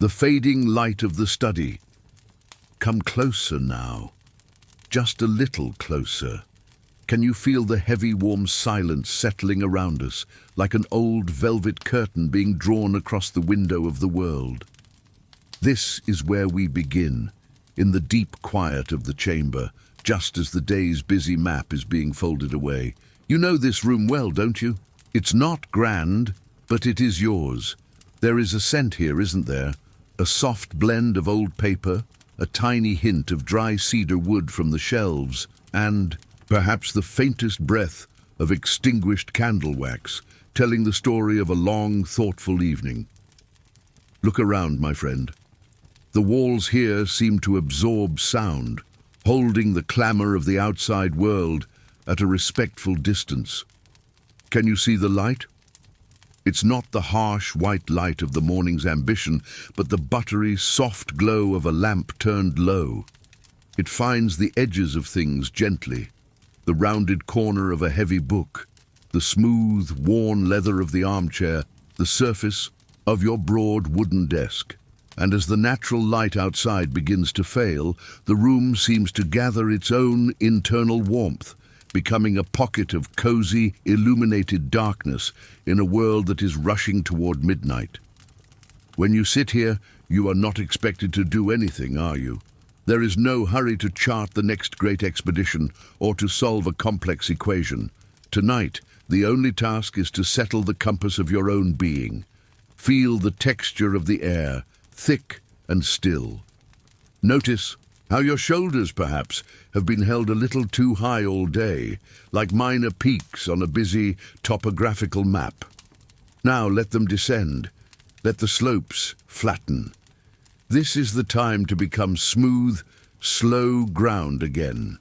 The fading light of the study. Come closer now, just a little closer. Can you feel the heavy, warm silence settling around us, like an old velvet curtain being drawn across the window of the world? This is where we begin, in the deep quiet of the chamber, just as the day's busy map is being folded away. You know this room well, don't you? It's not grand, but it is yours. There is a scent here, isn't there? A soft blend of old paper, a tiny hint of dry cedar wood from the shelves, and perhaps the faintest breath of extinguished candle wax, telling the story of a long, thoughtful evening. Look around, my friend. The walls here seem to absorb sound, holding the clamor of the outside world at a respectful distance. Can you see the light? It's not the harsh white light of the morning's ambition, but the buttery, soft glow of a lamp turned low. It finds the edges of things gently, the rounded corner of a heavy book, the smooth, worn leather of the armchair, the surface of your broad wooden desk. And as the natural light outside begins to fail, the room seems to gather its own internal warmth, becoming a pocket of cozy, illuminated darkness in a world that is rushing toward midnight. When you sit here, you are not expected to do anything, are you? There is no hurry to chart the next great expedition or to solve a complex equation. Tonight, the only task is to settle the compass of your own being. Feel the texture of the air, thick and still. Notice how your shoulders, perhaps, have been held a little too high all day, like minor peaks on a busy topographical map. Now let them descend. Let the slopes flatten. This is the time to become smooth, slow ground again.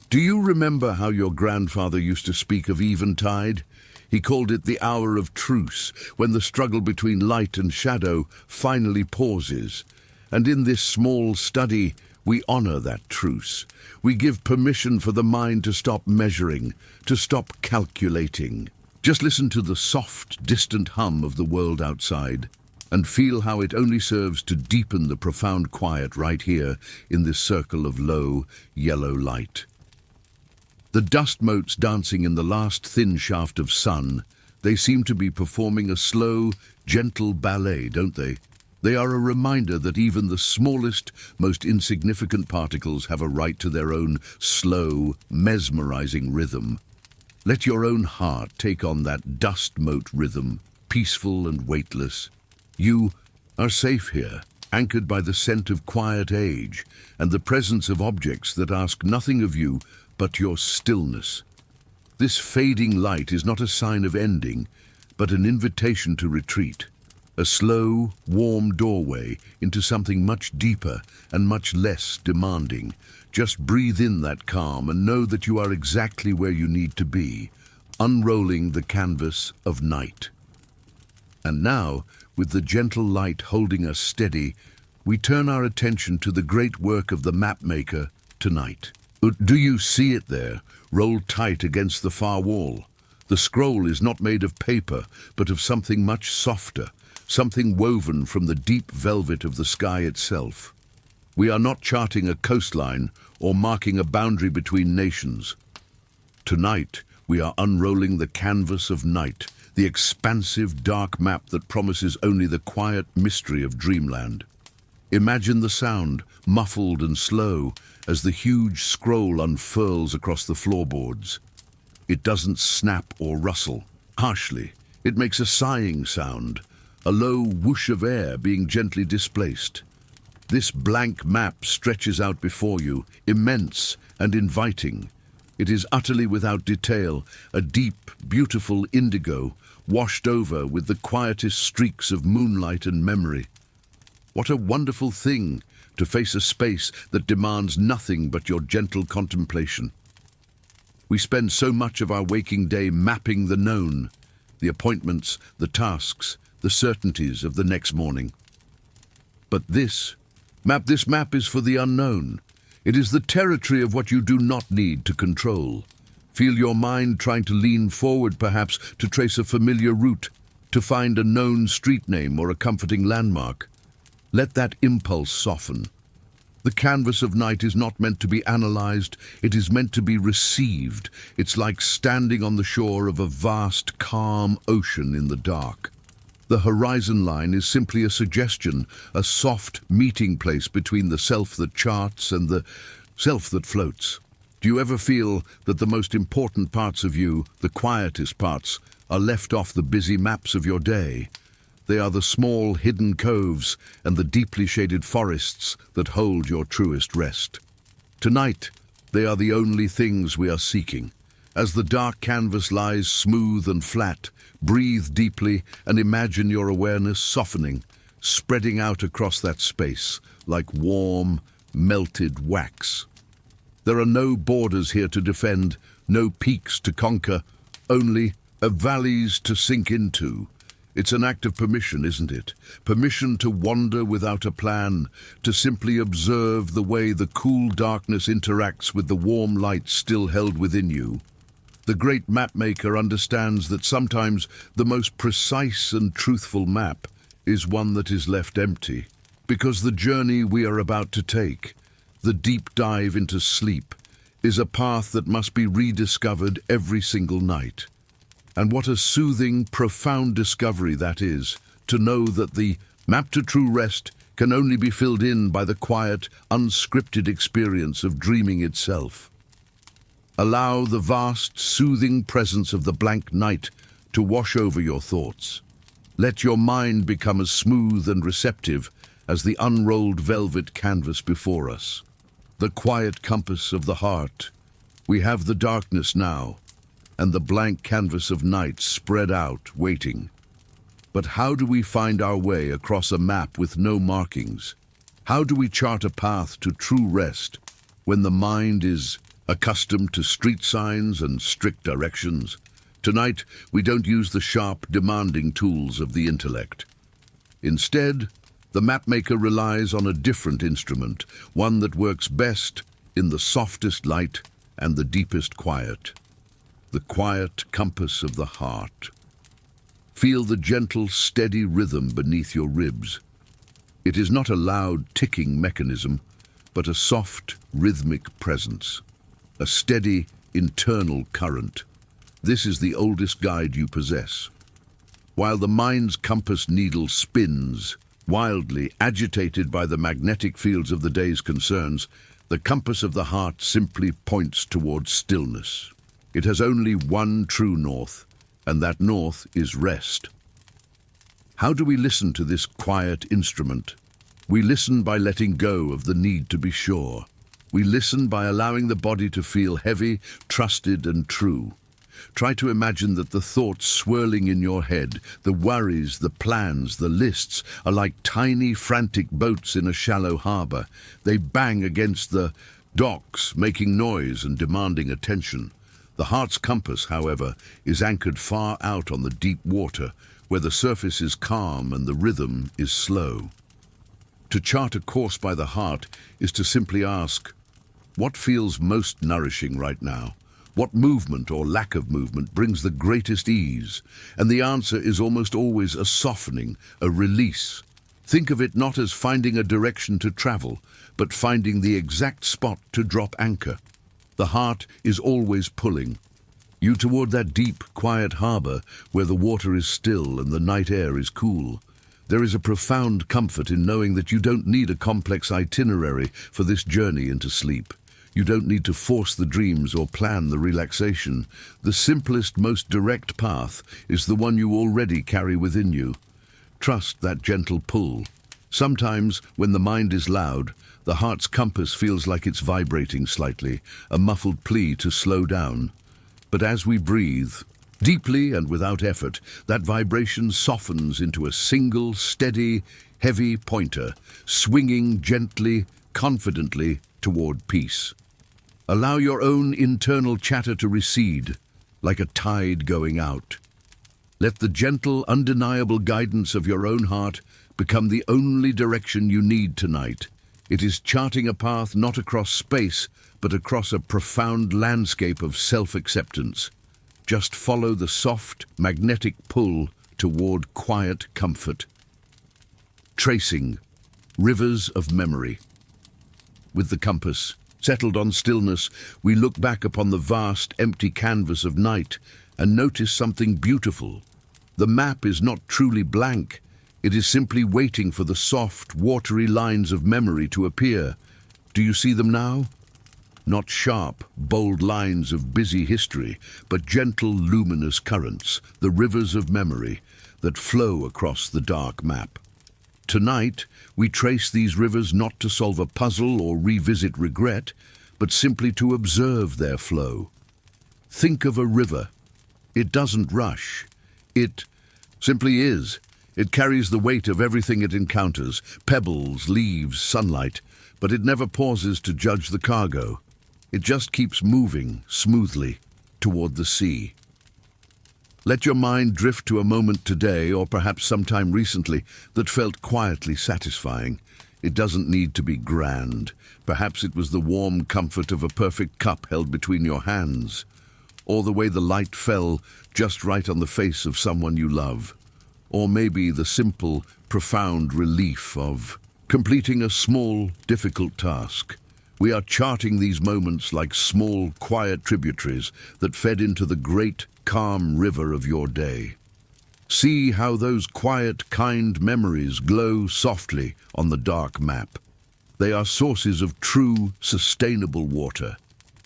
Do you remember how your grandfather used to speak of eventide? He called it the hour of truce, when the struggle between light and shadow finally pauses. And in this small study, we honor that truce. We give permission for the mind to stop measuring, to stop calculating. Just listen to the soft, distant hum of the world outside, and feel how it only serves to deepen the profound quiet right here in this circle of low, yellow light. The dust motes dancing in the last thin shaft of sun, they seem to be performing a slow, gentle ballet, don't they? They are a reminder that even the smallest, most insignificant particles have a right to their own slow, mesmerizing rhythm. Let your own heart take on that dust mote rhythm, peaceful and weightless. You are safe here, anchored by the scent of quiet age and the presence of objects that ask nothing of you but your stillness. This fading light is not a sign of ending, but an invitation to retreat. A slow, warm doorway into something much deeper and much less demanding. Just breathe in that calm and know that you are exactly where you need to be, unrolling the canvas of night. And now, with the gentle light holding us steady, we turn our attention to the great work of the mapmaker tonight. Do you see it there, rolled tight against the far wall? The scroll is not made of paper, but of something much softer, something woven from the deep velvet of the sky itself. We are not charting a coastline or marking a boundary between nations. Tonight, we are unrolling the canvas of night, the expansive, dark map that promises only the quiet mystery of dreamland. Imagine the sound, muffled and slow, as the huge scroll unfurls across the floorboards. It doesn't snap or rustle. Harshly, it makes a sighing sound, a low whoosh of air being gently displaced. This blank map stretches out before you, immense and inviting. It is utterly without detail, a deep, beautiful indigo, washed over with the quietest streaks of moonlight and memory. What a wonderful thing to face a space that demands nothing but your gentle contemplation. We spend so much of our waking day mapping the known, the appointments, the tasks, the certainties of the next morning. But this map is for the unknown. It is the territory of what you do not need to control. Feel your mind trying to lean forward, perhaps, to trace a familiar route, to find a known street name or a comforting landmark. Let that impulse soften. The canvas of night is not meant to be analyzed, it is meant to be received. It's like standing on the shore of a vast, calm ocean in the dark. The horizon line is simply a suggestion, a soft meeting place between the self that charts and the self that floats. Do you ever feel that the most important parts of you, the quietest parts, are left off the busy maps of your day? They are the small, hidden coves and the deeply shaded forests that hold your truest rest. Tonight, they are the only things we are seeking. As the dark canvas lies smooth and flat, breathe deeply and imagine your awareness softening, spreading out across that space like warm, melted wax. There are no borders here to defend, no peaks to conquer, only valleys to sink into. It's an act of permission, isn't it? Permission to wander without a plan, to simply observe the way the cool darkness interacts with the warm light still held within you. The great mapmaker understands that sometimes the most precise and truthful map is one that is left empty, because the journey we are about to take, the deep dive into sleep, is a path that must be rediscovered every single night. And what a soothing, profound discovery that is, to know that the map to true rest can only be filled in by the quiet, unscripted experience of dreaming itself. Allow the vast, soothing presence of the blank night to wash over your thoughts. Let your mind become as smooth and receptive as the unrolled velvet canvas before us. The quiet compass of the heart. We have the darkness now, and the blank canvas of night spread out, waiting. But how do we find our way across a map with no markings? How do we chart a path to true rest when the mind is accustomed to street signs and strict directions? Tonight, we don't use the sharp, demanding tools of the intellect. Instead, the mapmaker relies on a different instrument, one that works best in the softest light and the deepest quiet. The quiet compass of the heart. Feel the gentle, steady rhythm beneath your ribs. It is not a loud, ticking mechanism, but a soft, rhythmic presence. A steady, internal current. This is the oldest guide you possess. While the mind's compass needle spins, wildly agitated by the magnetic fields of the day's concerns, the compass of the heart simply points towards stillness. It has only one true north, and that north is rest. How do we listen to this quiet instrument? We listen by letting go of the need to be sure. We listen by allowing the body to feel heavy, trusted, and true. Try to imagine that the thoughts swirling in your head, the worries, the plans, the lists, are like tiny, frantic boats in a shallow harbor. They bang against the docks, making noise and demanding attention. The heart's compass, however, is anchored far out on the deep water, where the surface is calm and the rhythm is slow. To chart a course by the heart is to simply ask, what feels most nourishing right now? What movement or lack of movement brings the greatest ease? And the answer is almost always a softening, a release. Think of it not as finding a direction to travel, but finding the exact spot to drop anchor. The heart is always pulling you toward that deep, quiet harbor where the water is still and the night air is cool. There is a profound comfort in knowing that you don't need a complex itinerary for this journey into sleep. You don't need to force the dreams or plan the relaxation. The simplest, most direct path is the one you already carry within you. Trust that gentle pull. Sometimes, when the mind is loud, the heart's compass feels like it's vibrating slightly, a muffled plea to slow down. But as we breathe, deeply and without effort, that vibration softens into a single, steady, heavy pointer, swinging gently, confidently toward peace. Allow your own internal chatter to recede, like a tide going out. Let the gentle, undeniable guidance of your own heart become the only direction you need tonight. It is charting a path not across space, but across a profound landscape of self-acceptance. Just follow the soft, magnetic pull toward quiet comfort. Tracing. Rivers of memory. With the compass settled on stillness, we look back upon the vast, empty canvas of night and notice something beautiful. The map is not truly blank. It is simply waiting for the soft, watery lines of memory to appear. Do you see them now? Not sharp, bold lines of busy history, but gentle, luminous currents, the rivers of memory that flow across the dark map. Tonight, we trace these rivers not to solve a puzzle or revisit regret, but simply to observe their flow. Think of a river. It doesn't rush. It simply is. It carries the weight of everything it encounters, pebbles, leaves, sunlight, but it never pauses to judge the cargo. It just keeps moving smoothly toward the sea. Let your mind drift to a moment today, or perhaps sometime recently, that felt quietly satisfying. It doesn't need to be grand. Perhaps it was the warm comfort of a perfect cup held between your hands, or the way the light fell just right on the face of someone you love, or maybe the simple, profound relief of completing a small, difficult task. We are charting these moments like small, quiet tributaries that fed into the great, calm river of your day. See how those quiet, kind memories glow softly on the dark map. They are sources of true, sustainable water.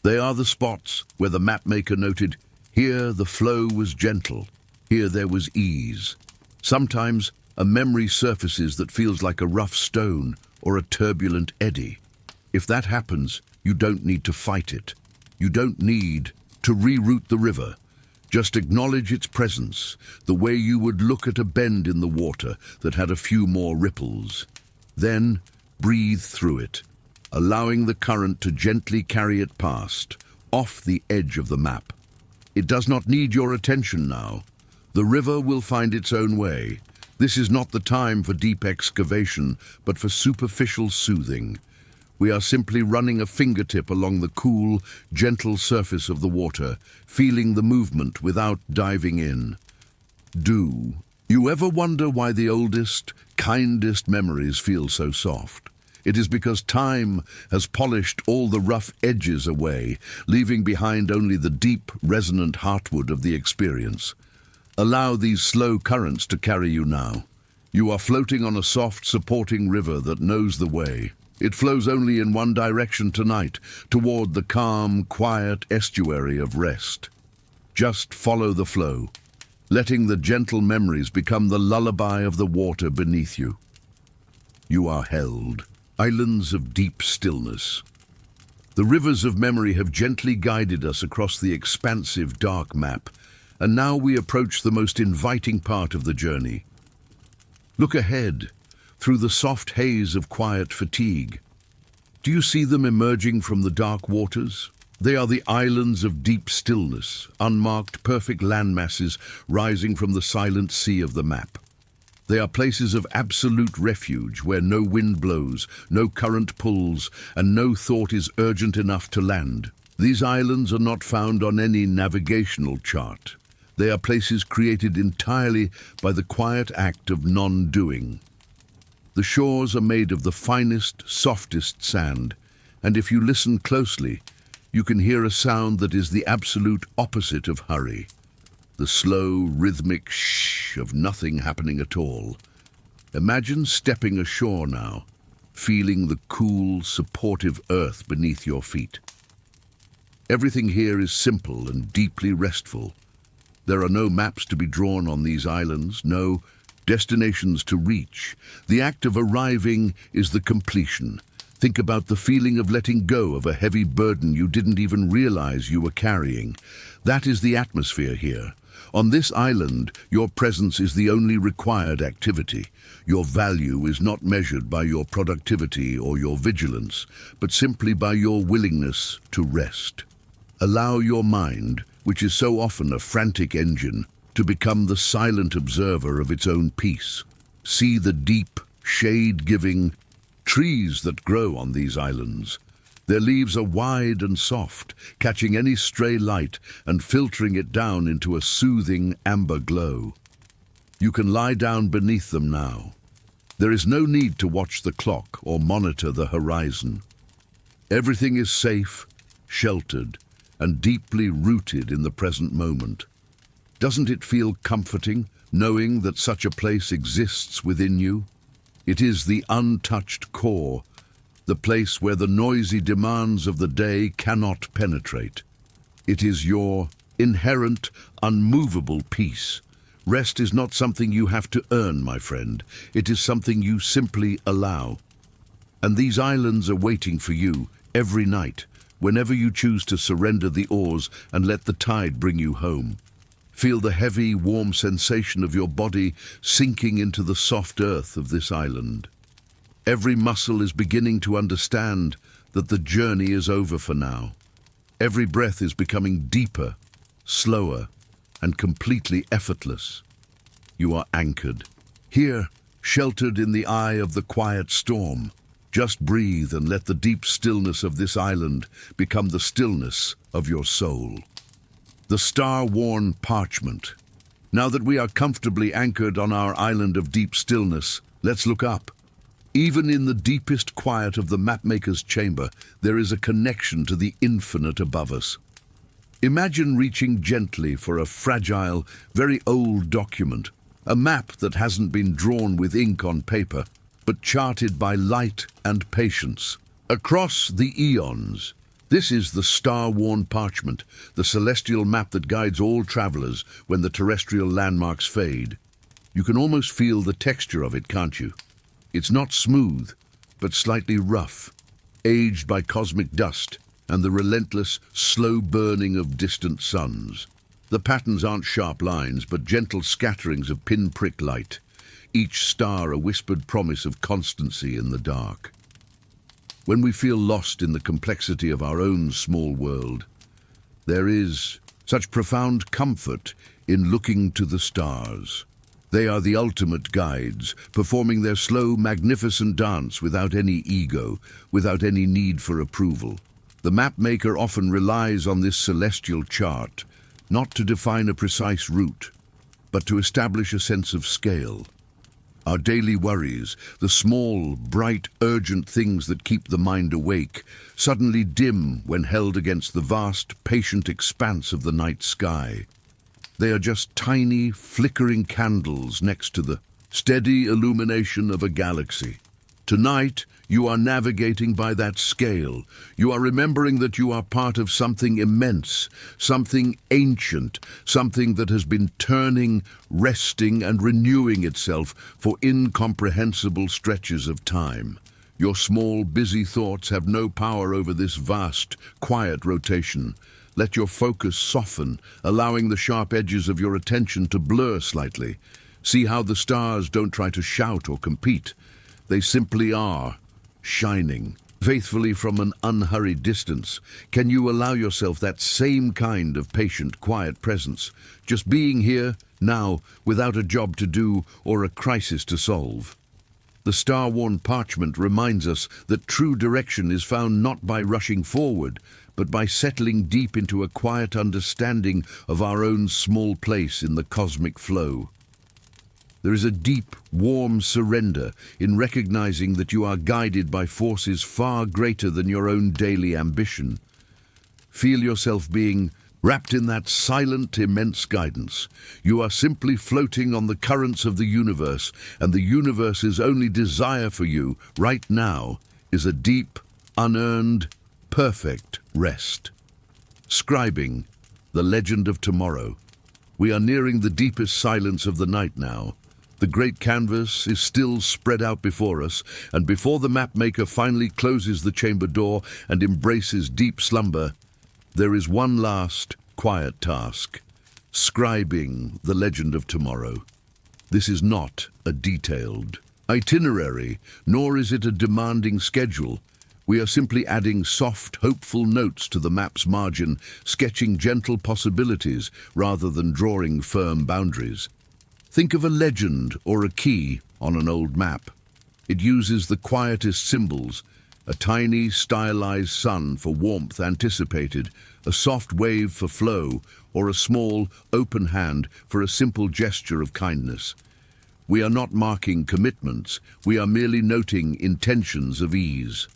They are the spots where the mapmaker noted, here the flow was gentle, here there was ease. Sometimes a memory surfaces that feels like a rough stone or a turbulent eddy. If that happens, you don't need to fight it. You don't need to reroute the river. Just acknowledge its presence, the way you would look at a bend in the water that had a few more ripples. Then breathe through it, allowing the current to gently carry it past, off the edge of the map. It does not need your attention now. The river will find its own way. This is not the time for deep excavation, but for superficial soothing. We are simply running a fingertip along the cool, gentle surface of the water, feeling the movement without diving in. Do you ever wonder why the oldest, kindest memories feel so soft? It is because time has polished all the rough edges away, leaving behind only the deep, resonant heartwood of the experience. Allow these slow currents to carry you now. You are floating on a soft, supporting river that knows the way. It flows only in one direction tonight, toward the calm, quiet estuary of rest. Just follow the flow, letting the gentle memories become the lullaby of the water beneath you. You are held, islands of deep stillness. The rivers of memory have gently guided us across the expansive, dark map, and now we approach the most inviting part of the journey. Look ahead, through the soft haze of quiet fatigue. Do you see them emerging from the dark waters? They are the islands of deep stillness, unmarked, perfect landmasses rising from the silent sea of the map. They are places of absolute refuge where no wind blows, no current pulls, and no thought is urgent enough to land. These islands are not found on any navigational chart. They are places created entirely by the quiet act of non-doing. The shores are made of the finest, softest sand, and if you listen closely, you can hear a sound that is the absolute opposite of hurry. The slow, rhythmic shh of nothing happening at all. Imagine stepping ashore now, feeling the cool, supportive earth beneath your feet. Everything here is simple and deeply restful. There are no maps to be drawn on these islands, no destinations to reach. The act of arriving is the completion. Think about the feeling of letting go of a heavy burden you didn't even realize you were carrying. That is the atmosphere here. On this island, your presence is the only required activity. Your value is not measured by your productivity or your vigilance, but simply by your willingness to rest. Allow your mind, which is so often a frantic engine, to become the silent observer of its own peace. See the deep, shade-giving trees that grow on these islands. Their leaves are wide and soft, catching any stray light and filtering it down into a soothing amber glow. You can lie down beneath them now, There is no need to watch the clock or monitor the horizon. Everything is safe, sheltered, and deeply rooted in the present moment. Doesn't it feel comforting, knowing that such a place exists within you? It is the untouched core, the place where the noisy demands of the day cannot penetrate. It is your inherent, unmovable peace. Rest is not something you have to earn, my friend. It is something you simply allow. And these islands are waiting for you every night, whenever you choose to surrender the oars and let the tide bring you home. Feel the heavy, warm sensation of your body sinking into the soft earth of this island. Every muscle is beginning to understand that the journey is over for now. Every breath is becoming deeper, slower, and completely effortless. You are anchored. Here, sheltered in the eye of the quiet storm. Just breathe and let the deep stillness of this island become the stillness of your soul. The star-worn parchment. Now that we are comfortably anchored on our island of deep stillness, let's look up. Even in the deepest quiet of the mapmaker's chamber, there is a connection to the infinite above us. Imagine reaching gently for a fragile, very old document, a map that hasn't been drawn with ink on paper, but charted by light and patience. Across the eons, this is the star-worn parchment, the celestial map that guides all travelers when the terrestrial landmarks fade. You can almost feel the texture of it, can't you? It's not smooth, but slightly rough, aged by cosmic dust and the relentless, slow burning of distant suns. The patterns aren't sharp lines, but gentle scatterings of pinprick light, each star a whispered promise of constancy in the dark. When we feel lost in the complexity of our own small world, there is such profound comfort in looking to the stars. They are the ultimate guides, performing their slow, magnificent dance without any ego, without any need for approval. The mapmaker often relies on this celestial chart, not to define a precise route, but to establish a sense of scale. Our daily worries, the small, bright, urgent things that keep the mind awake, suddenly dim when held against the vast, patient expanse of the night sky. They are just tiny, flickering candles next to the steady illumination of a galaxy. Tonight, you are navigating by that scale. You are remembering that you are part of something immense, something ancient, something that has been turning, resting, and renewing itself for incomprehensible stretches of time. Your small, busy thoughts have no power over this vast, quiet rotation. Let your focus soften, allowing the sharp edges of your attention to blur slightly. See how the stars don't try to shout or compete. They simply are, shining faithfully from an unhurried distance. Can you allow yourself that same kind of patient, quiet presence, just being here, now, without a job to do or a crisis to solve? The star-worn parchment reminds us that true direction is found not by rushing forward, but by settling deep into a quiet understanding of our own small place in the cosmic flow. There is a deep, warm surrender in recognizing that you are guided by forces far greater than your own daily ambition. Feel yourself being wrapped in that silent, immense guidance. You are simply floating on the currents of the universe, and the universe's only desire for you, right now, is a deep, unearned, perfect rest. Scribing the legend of tomorrow. We are nearing the deepest silence of the night now. The great canvas is still spread out before us, and before the mapmaker finally closes the chamber door and embraces deep slumber, there is one last, quiet task: scribing the legend of tomorrow. This is not a detailed itinerary, nor is it a demanding schedule. We are simply adding soft, hopeful notes to the map's margin, sketching gentle possibilities rather than drawing firm boundaries. Think of a legend or a key on an old map. It uses the quietest symbols: a tiny, stylized sun for warmth anticipated, a soft wave for flow, or a small, open hand for a simple gesture of kindness. We are not marking commitments, we are merely noting intentions of ease.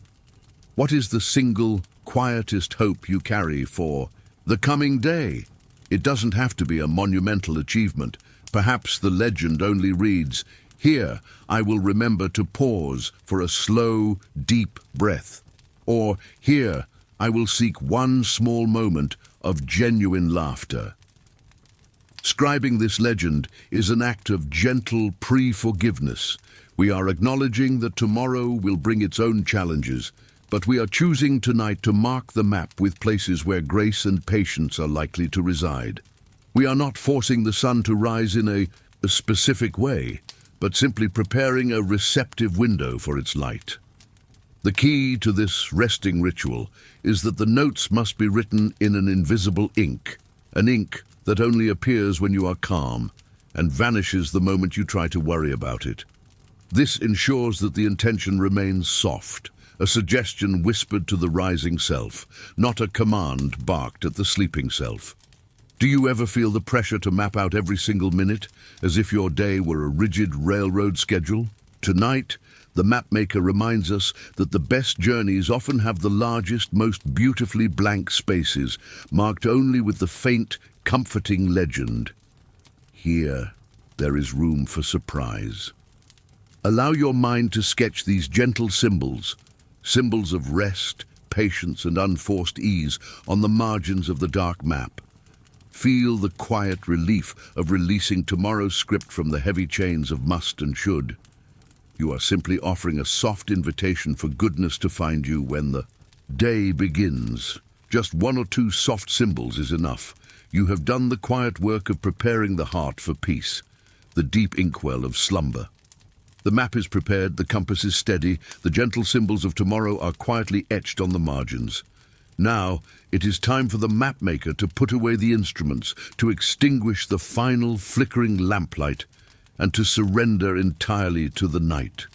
What is the single, quietest hope you carry for the coming day? It doesn't have to be a monumental achievement. Perhaps the legend only reads, "Here I will remember to pause for a slow, deep breath." Or, "Here I will seek one small moment of genuine laughter." Scribing this legend is an act of gentle pre-forgiveness. We are acknowledging that tomorrow will bring its own challenges, but we are choosing tonight to mark the map with places where grace and patience are likely to reside. We are not forcing the sun to rise in a specific way, but simply preparing a receptive window for its light. The key to this resting ritual is that the notes must be written in an invisible ink, an ink that only appears when you are calm and vanishes the moment you try to worry about it. This ensures that the intention remains soft, a suggestion whispered to the rising self, not a command barked at the sleeping self. Do you ever feel the pressure to map out every single minute, as if your day were a rigid railroad schedule? Tonight, the mapmaker reminds us that the best journeys often have the largest, most beautifully blank spaces, marked only with the faint, comforting legend, "Here there is room for surprise." Allow your mind to sketch these gentle symbols, symbols of rest, patience, and unforced ease on the margins of the dark map. Feel the quiet relief of releasing tomorrow's script from the heavy chains of must and should. You are simply offering a soft invitation for goodness to find you when the day begins. Just one or two soft symbols is enough. You have done the quiet work of preparing the heart for peace, the deep inkwell of slumber. The map is prepared, the compass is steady, the gentle symbols of tomorrow are quietly etched on the margins. Now, it is time for the mapmaker to put away the instruments, to extinguish the final flickering lamplight, and to surrender entirely to the night.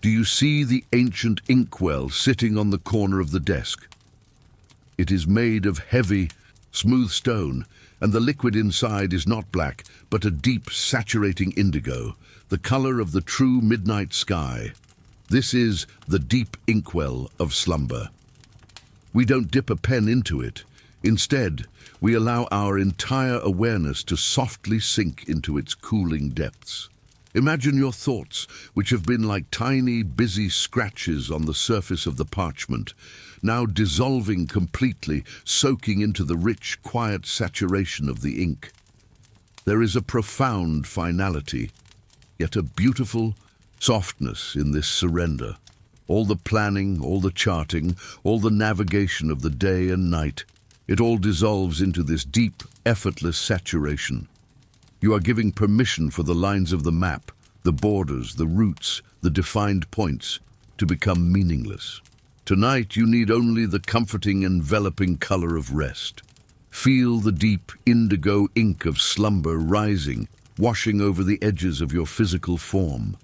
Do you see the ancient inkwell sitting on the corner of the desk? It is made of heavy, smooth stone, and the liquid inside is not black, but a deep, saturating indigo, the color of the true midnight sky. This is the deep inkwell of slumber. We don't dip a pen into it. Instead, we allow our entire awareness to softly sink into its cooling depths. Imagine your thoughts, which have been like tiny, busy scratches on the surface of the parchment, now dissolving completely, soaking into the rich, quiet saturation of the ink. There is a profound finality, yet a beautiful softness in this surrender. All the planning, all the charting, all the navigation of the day and night, it all dissolves into this deep, effortless saturation. You are giving permission for the lines of the map, the borders, the routes, the defined points, to become meaningless. Tonight you need only the comforting, enveloping color of rest. Feel the deep indigo ink of slumber rising, washing over the edges of your physical form.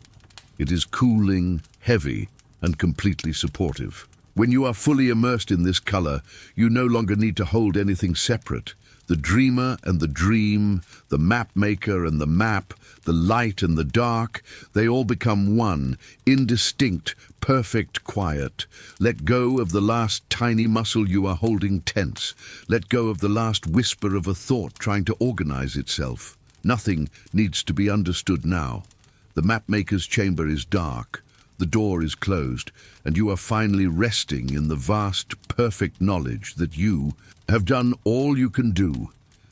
It is cooling, heavy, and completely supportive. When you are fully immersed in this color, you no longer need to hold anything separate. The dreamer and the dream, the map maker and the map, the light and the dark, they all become one, indistinct, perfect quiet. Let go of the last tiny muscle you are holding tense. Let go of the last whisper of a thought trying to organize itself. Nothing needs to be understood now. The mapmaker's chamber is dark. The door is closed, and you are finally resting in the vast, perfect knowledge that you have done all you can do.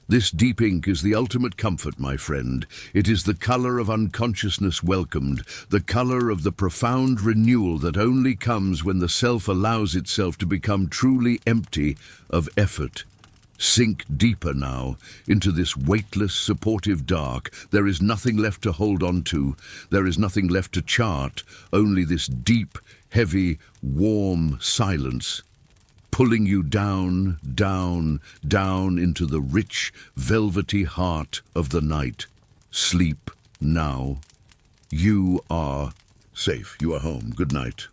This deep ink is the ultimate comfort, my friend. It is the color of unconsciousness welcomed, the color of the profound renewal that only comes when the self allows itself to become truly empty of effort. Sink deeper now into this weightless, supportive dark. There is nothing left to hold on to. There is nothing left to chart. Only this deep, heavy, warm silence, pulling you down, down, down into the rich, velvety heart of the night. Sleep now. You are safe. You are home. Good night.